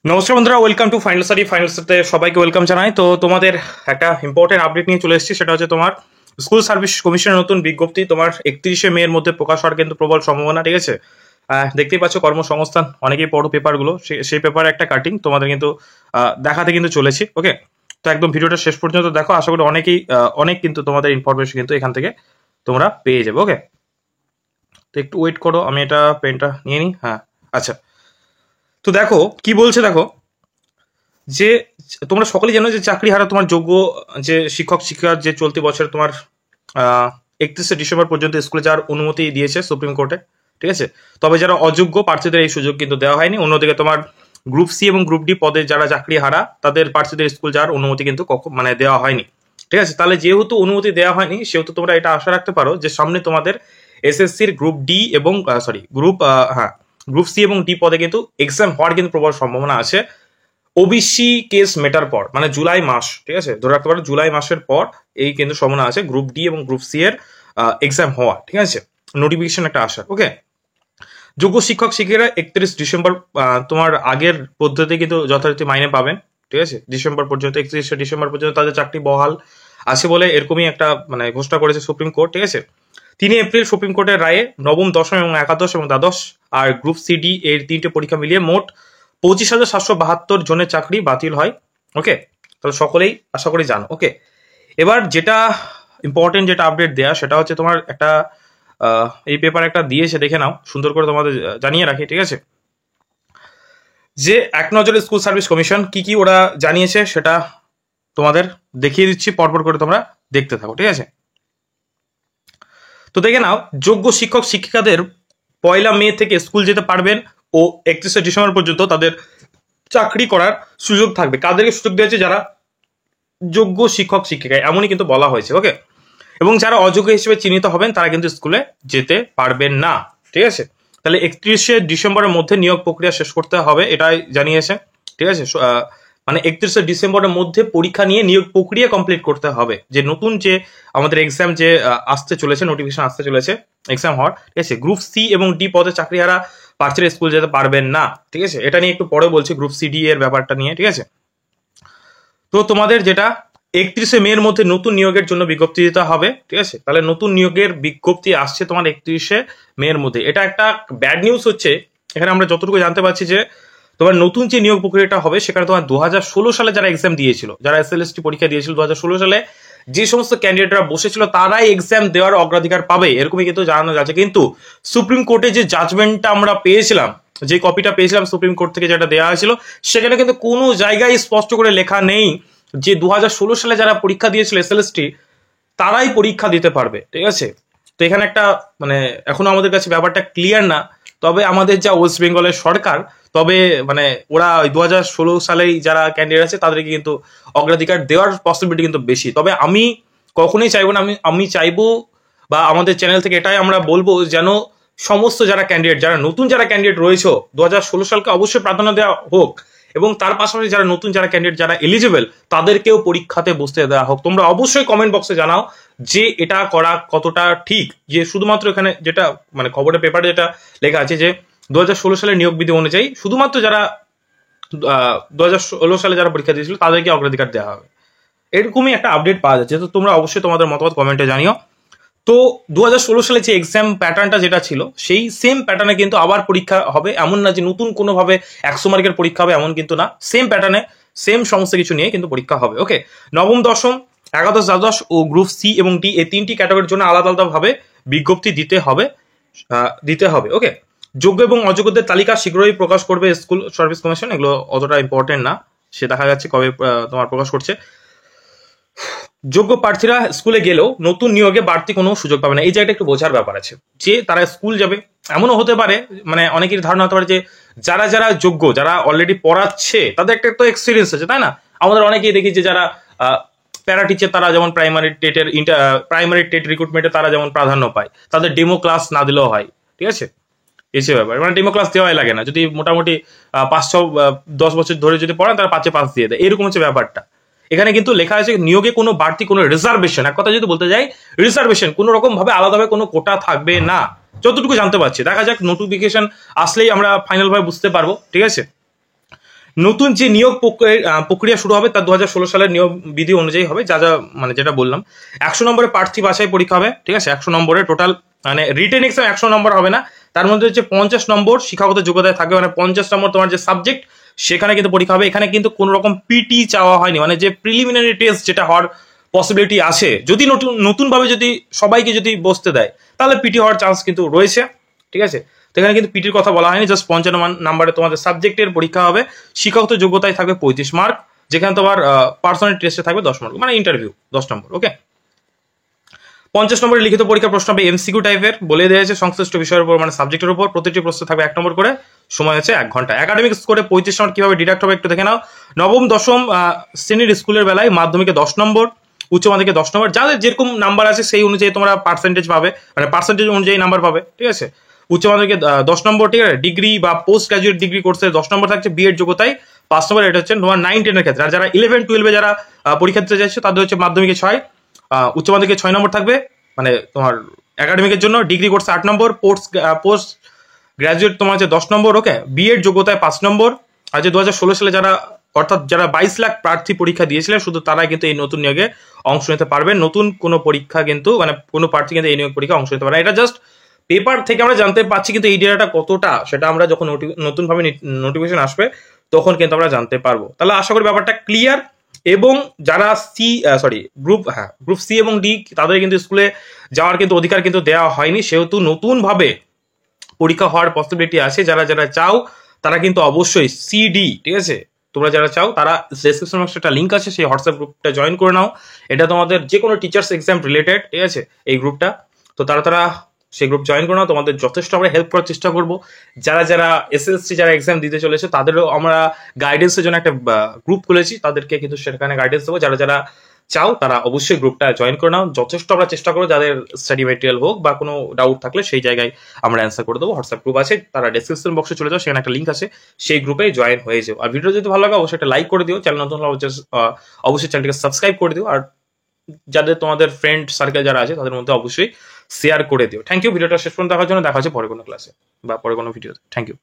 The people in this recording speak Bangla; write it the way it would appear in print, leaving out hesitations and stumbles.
নমস্কার বন্ধুরা, welcome to final study. Final স্টাডিতে সবাইকে ওয়েলকাম জানাই। তো তোমাদের একটা ইম্পর্টেন্ট আপডেট নিয়ে চলে এসেছি, সেটা হচ্ছে তোমার স্কুল সার্ভিস কমিশনের নতুন বিজ্ঞপ্তি তোমার 31শে মে এর মধ্যে প্রকাশ হওয়ার কিন্তু প্রবল সম্ভাবনা। ঠিক আছে, দেখতেই পাচ্ছ কর্মসংস্থান অনেকেই পড়ো পেপারগুলো, সেই পেপারে একটা কাটিং তোমাদের কিন্তু দেখাতে কিন্তু চলেছি। ওকে, তো একদম ভিডিওটা শেষ পর্যন্ত দেখো, আশা করি অনেক কিন্তু তোমাদের ইনফরমেশন কিন্তু এখান থেকে তোমরা পেয়ে যাবে। ওকে, তো একটু ওয়েট করো, আমি এটা পেনটা নিয়ে নিই। হ্যাঁ, আচ্ছা, তো দেখো কি বলছে। দেখো যে তোমরা সকলেই জানো যে চাকরি হারা তোমার যোগ্য যে শিক্ষক শিক্ষিকার যে চলতি বছর তোমার 31শে ডিসেম্বর পর্যন্ত স্কুলে যাওয়ার অনুমতি দিয়েছে সুপ্রিম কোর্টে। ঠিক আছে, তবে যারা অযোগ্য প্রার্থীদের এই সুযোগ কিন্তু দেওয়া হয়নি। অন্যদিকে তোমার গ্রুপ সি এবং গ্রুপ ডি পদে যারা চাকরি হারা তাদের প্রার্থীদের স্কুল যাওয়ার অনুমতি কিন্তু মানে দেওয়া হয়নি। ঠিক আছে, তাহলে যেহেতু অনুমতি দেওয়া হয়নি সেহেতু তোমরা এটা আশা রাখতে পারো যে সামনে তোমাদের এসএসসির গ্রুপ ডি এবং গ্রুপ সি এবং ডি পদে কিন্তু এক্সাম হওয়ার কিন্তু প্রবল সম্ভাবনা আছে। ওবিসি কেস মেটার পর, মানে জুলাই মাস, ঠিক আছে, ধরে রাখতে পারো জুলাই মাসের পর এই কিন্তু সম্ভাবনা আছে গ্রুপ ডি এবং গ্রুপ সি এর এক্সাম হওয়া। ঠিক আছে, নোটিফিকেশন একটা আসা। ওকে, যোগ্য শিক্ষক শিক্ষিকারা 31 ডিসেম্বর তোমার আগের পদ্ধতি কিন্তু যথারীতি মাইনে পাবেন। ঠিক আছে, ডিসেম্বর পর্যন্ত 31শে ডিসেম্বর পর্যন্ত তাদের চাকরি বহাল আছে বলে এরকমই একটা মানে ঘোষণা করেছে সুপ্রিম কোর্ট। ঠিক আছে, 3 এপ্রিল সুপ্রিম কোর্টের রায়ে নবম, দশম এবং একাদশ এবং দ্বাদশ আর গ্রুপ সিডি এর 3টে পরীক্ষা মিলিয়ে মোট 25,772 জনের চাকরি বাতিল হয়। ওকে, তাহলে সকলেই আশা করি জানো। ওকে, এবার যেটা ইম্পর্টেন্ট যেটা আপডেট দেয়া সেটা হচ্ছে তোমার একটা এই পেপার একটা দিয়েছে, দেখে নাও, সুন্দর করে তোমাদের জানিয়ে রাখি। ঠিক আছে, যে এক নজরে স্কুল সার্ভিস কমিশন কি কি ওরা জানিয়েছে সেটা তোমাদের দেখিয়ে দিচ্ছি, পরপর করে তোমরা দেখতে থাকো। ঠিক আছে, তো দেখে নাও, যোগ্য শিক্ষক শিক্ষিকাদের 1 মে থেকে স্কুল যেতে পারবেন ও 31শে ডিসেম্বর পর্যন্ত তাদের চাকরি করার সুযোগ থাকবে। কাদেরকে সুযোগ দিয়েছে? যারা যোগ্য শিক্ষক শিক্ষিকা, এমনই কিন্তু বলা হয়েছে। ওকে, এবং যারা অযোগ্য হিসেবে চিহ্নিত হবেন তারা কিন্তু স্কুলে যেতে পারবেন না। ঠিক আছে, তাহলে 31শে ডিসেম্বরের মধ্যে নিয়োগ প্রক্রিয়া শেষ করতে হবে, এটাই জানিয়েছে। ঠিক আছে, মানে 31শে ডিসেম্বরের মধ্যে পরীক্ষা নিয়ে নিয়োগ প্রক্রিয়া কমপ্লিট করতে হবে। যে নতুন যে আমাদের এক্সাম যে আসতে চলেছে, নোটিফিকেশন আসতে চলেছে এক্সাম হওয়ার। ঠিক আছে, গ্রুপ সি এবং ডি পদে চাকরিহারা প্রার্থীরা স্কুল যেতে পারবেন না। ঠিক আছে, এটা নিয়ে একটু পরে বলছি, গ্রুপ সি ডি এর ব্যাপারটা নিয়ে। ঠিক আছে, তো তোমাদের যেটা 31শে মে এর মধ্যে নতুন নিয়োগের জন্য বিজ্ঞপ্তি দিতে হবে। ঠিক আছে, তাহলে নতুন নিয়োগের বিজ্ঞপ্তি আসছে তোমার 31শে মে এর মধ্যে। এটা একটা ব্যাড নিউজ হচ্ছে, এখানে আমরা যতটুকু জানতে পারছি যে তোমার নতুন যে নিয়োগ প্রক্রিয়াটা হবে সেখানে তোমার 2016 সালে যারা এক্সাম দিয়েছিল, যারা এসএলএসটি পরীক্ষা দিয়েছিল 2016 সালে, যে সমস্ত ক্যান্ডিডেটরা বসেছিল তারাই এক্সাম দেওয়ার অগ্রাধিকার পাবে, এরকমই কিন্তু জানানো যাচ্ছে। কিন্তু সুপ্রিম কোর্টে যে জাজমেন্টটা আমরা পেয়েছিলাম, যে কপিটা পেয়েছিলাম সুপ্রিম কোর্ট থেকে যেটা দেওয়া হয়েছিল, সেখানে কিন্তু কোনো জায়গায় স্পষ্ট করে লেখা নেই যে 2016 সালে যারা পরীক্ষা দিয়েছিল এসএলএসটি তারাই পরীক্ষা দিতে পারবে। ঠিক আছে, তো এখানে একটা মানে এখনো আমাদের কাছে ব্যাপারটা ক্লিয়ার না। তবে আমাদের যা ওয়েস্ট বেঙ্গলের সরকার, তবে মানে ওরা ওই 2016 সালেই যারা ক্যান্ডিডেট আছে তাদেরকে কিন্তু অগ্রাধিকার দেওয়ার পসিবিলিটি কিন্তু বেশি। তবে আমি কখনোই চাইবো না, আমি চাইবো বা আমাদের চ্যানেল থেকে এটাই আমরা বলবো যেন সমস্ত যারা ক্যান্ডিডেট, যারা নতুন যারা ক্যান্ডিডেট রয়েছে, 2016 সালকে অবশ্যই প্রাধান্য দেওয়া হোক, এবং তার পাশাপাশি যারা নতুন যারা ক্যান্ডিডেট যারা এলিজিবল তাদেরকেও পরীক্ষাতে বসতে দেওয়া হোক। তোমরা অবশ্যই কমেন্ট বক্সে জানাও যে এটা করা কতটা ঠিক। যে শুধুমাত্র এখানে যেটা মানে খবরের পেপারে যেটা লেখা আছে যে 2016 সালের নিয়োগ বিধি অনুযায়ী শুধুমাত্র যারা 2016 সালে যারা পরীক্ষা দিয়েছিল তাদেরকে অগ্রাধিকার দেওয়া হবে, এরকমই একটা আপডেট পাওয়া যাচ্ছে। তো তোমরা অবশ্যই তোমাদের মতামত কমেন্টে জানিও। তো 2016 সালে যে এক্সাম প্যাটার্নটা যেটা ছিল সেই সেম প্যাটার্নে কিন্তু আবার পরীক্ষা হবে, এমন না যে নতুন কোনোভাবে 100 মার্কের পরীক্ষা হবে, এমন কিন্তু না। সেম প্যাটার্নে সেম সমস্ত কিছু নিয়ে কিন্তু পরীক্ষা হবে। ওকে, নবম, দশম, একাদশ, দ্বাদশ ও গ্রুপ সি এবং ডি এই 3টি ক্যাটাগরির জন্য আলাদা আলাদাভাবে বিজ্ঞপ্তি দিতে হবে। ওকে, যোগ্য এবং অযোগ্যদের তালিকা শীঘ্রই প্রকাশ করবে স্কুল সার্ভিস কমিশন। এগুলো অতটা ইম্পর্টেন্ট না, সে দেখা যাচ্ছে কবে তোমার প্রকাশ করছে। যোগ্য প্রার্থীরা স্কুলে গেলেও নতুন নিয়োগে বাড়তি কোনো সুযোগ পাবে না, এই জায়গাটা একটু বোঝার ব্যাপার আছে। যে তারা স্কুল যাবে, এমনও হতে পারে, মানে অনেকের ধারণা হতে পারে যে যারা যারা যোগ্য, যারা অলরেডি পড়াচ্ছে তাদের একটা তো এক্সপিরিয়েন্স আছে, তাই না? আমাদের অনেকেই দেখি যে যারা প্যারা টিচার, তারা যেমন প্রাইমারি টেট রিক্রুটমেন্টে তারা যেমন প্রাধান্য পায়, তাদের ডেমো ক্লাস না দিলেও হয়। ঠিক আছে, এসে ব্যাপার, মানে ডেমো ক্লাস দেওয়াই লাগে না, যদি মোটামুটি 5-10 বছর ধরে যদি পড়ান তারা 5-এ 5 দিয়ে দেয়, এরকম হচ্ছে ব্যাপারটা। এখানে কিন্তু লেখা আছে নিয়োগে কোনো বাড়তি কোনো রিজার্ভেশন, এক কথা যদি বলতে যাই, রিজার্ভেশন কোনো রকম ভাবে আলাদাভাবে কোনো কোটা থাকবে না, যতটুকু জানতে পারছি। দেখা যাক, নোটিফিকেশন আসলেই আমরা ফাইনাল ভাবে বুঝতে পারবো। ঠিক আছে, নতুন যে নিয়োগ প্রক্রিয়া শুরু হবে তার 2016 সালের নিয়োগ বিধি অনুযায়ী হবে, যা যা মানে যেটা বললাম। 100 নম্বরের প্রার্থী বাছাই পরীক্ষা হবে, ঠিক আছে। 100 নম্বরের টোটাল, মানে রিটেন এক্সাম 100 নম্বর হবে না, তার মধ্যে হচ্ছে 50 নম্বর শিক্ষাগত যোগ্যতায় থাকবে, মানে 50 নম্বর তোমার যে সাবজেক্ট সেখানে কিন্তু পরীক্ষা হবে। এখানে কিন্তু কোনো রকম পিটি চাওয়া হয়নি, মানে যে প্রিলিমিনারি টেস্ট যেটা হওয়ার পসিবিলিটি আছে, যদি নতুন ভাবে যদি সবাইকে যদি বসতে দেয় তাহলে পিটি হওয়ার চান্স কিন্তু রয়েছে, ঠিক আছে। তো এখানে কিন্তু পিটির কথা বলা হয়নি, জাস্ট 55 নাম্বারে তোমাদের সাবজেক্টের পরীক্ষা হবে। শিক্ষাগত যোগ্যতায় থাকবে 35 মার্ক, যেখানে তোমার পার্সোনাল টেস্টে থাকবে 10 মার্ক, মানে ইন্টারভিউ 10 নম্বর। ওকে, 50 নম্বরের লিখিত পরীক্ষা প্রশ্ন হবে এমসিকিউ টাইপের, বলে দেওয়া হয়েছে সংশ্লিষ্ট বিষয়ের উপর, মানে সাবজেক্টের উপর। প্রতিটি প্রশ্ন থাকবে 1 নম্বর করে, সময় হচ্ছে 1 ঘন্টা। একাডেমিক স্কোরে 35 নম্বর কিভাবে ডিডাক্ট হবে একটু দেখে নাও। নবম দশম শ্রেণীর স্কুলের বেলায় মাধ্যমিকে 10 নম্বর, উচ্চ মাধ্যমিকে 10 নম্বর, যাদের যেরকম নাম্বার আছে সেই অনুযায়ী তোমরা পার্সেন্টেজ পাবে, মানে পার্সেন্টেজ অনুযায়ী নাম্বার পাবে, ঠিক আছে। উচ্চ মাধ্যমিকে 10 নম্বর, ঠিক আছে। ডিগ্রি বা পোস্ট গ্রাজুয়েট ডিগ্রি কোর্সে 10 নম্বর থাকছে, বিএড যোগ্যতায় 5 নম্বর। এটা হচ্ছে তোমার 9-10 এর ক্ষেত্রে। আর যারা 11-12 যারা পরীক্ষা দিতে যাচ্ছে তাদের হচ্ছে মাধ্যমিকে 6, উচ্চ মাধ্যমিকে 6 নম্বর থাকবে, মানে তোমার একাডেমিকের জন্য। ডিগ্রি কোর্সে 8 নম্বর, পোস্ট গ্রাজুয়েট তোমার হচ্ছে 10 নম্বর। ওকে, বিএড যোগ্যতায় 5 নম্বর। আর যে 2016 সালে যারা, অর্থাৎ যারা 22 লাখ প্রার্থী পরীক্ষা দিয়েছিলেন, শুধু তারাই কিন্তু এই নতুন নিয়োগে অংশ নিতে পারবেন। নতুন কোনো পরীক্ষা কিন্তু, মানে কোনো প্রার্থী কিন্তু এই নিয়োগ পরীক্ষা অংশ নিতে পারে। এটা জাস্ট পেপার থেকে আমরা জানতে পারছি, কিন্তু এই ডেটাটা কতটা সেটা আমরা যখন নতুনভাবে নোটিফিকেশন আসবে তখন কিন্তু আমরা জানতে পারবো। তাহলে আশা করি ব্যাপারটা ক্লিয়ার। এবং যারা গ্রুপ সি এবং ডি, তাদের কিন্তু স্কুলে যাওয়ার কিন্তু অধিকার কিন্তু দেওয়া হয়নি, সেহেতু নতুনভাবে পরীক্ষা হওয়ার পসিবিলিটি আছে। যারা যারা চাও তারা কিন্তু অবশ্যই সিডি, ঠিক আছে, তোমরা যারা চাও তারা ডেসক্রিপশন বক্সে একটা লিঙ্ক আছে, সেই হোয়াটসঅ্যাপ গ্রুপটা জয়েন করে নাও। এটা তোমাদের যে কোনো টিচার্স এক্সাম রিলেটেড, ঠিক আছে, এই গ্রুপটা। তো তারা সেই গ্রুপ জয়েন করে নাও, তোমাদের যথেষ্ট আমরা হেল্প করার চেষ্টা করবো। যারা এসএসসি যারা এক্সাম দিতে চলেছে তাদেরও আমরা গাইডেন্সের জন্য একটা গ্রুপ খুলেছি, তাদেরকে কিন্তু সেখানে গাইডেন্স দেবো। যারা যারা চাও তারা অবশ্যই গ্রুপটা জয়েন করে নাও। যথেষ্ট আমরা চেষ্টা করবো যাদের স্টাডি ম্যাটেরিয়াল হোক বা কোনো ডাউট থাকলে সেই জায়গায় আমরা অ্যান্সার করে দেবো। হোয়াটসঅ্যাপ গ্রুপ আছে, তারা ডেসক্রিপশন বক্সে চলে যাও, সেখানে একটা লিঙ্ক আছে, সেই গ্রুপে জয়েন হয়ে যাও। আর ভিডিও যদি ভালো লাগে অবশ্যই একটা লাইক করে দিও, চ্যানেল নতুন হলে অবশ্যই চ্যানেলটিকে সাবস্ক্রাইব করে দিও। আর যাদের তোমাদের ফ্রেন্ড সার্কেল যারা আছে তাদের মধ্যে অবশ্যই শেয়ার করে দিও। থ্যাংক ইউ ভিডিওটা শেষ পর্যন্ত দেখার জন্য। দেখা হচ্ছে পরে কোনো ক্লাসে বা পরে কোনো ভিডিওতে। Thank you.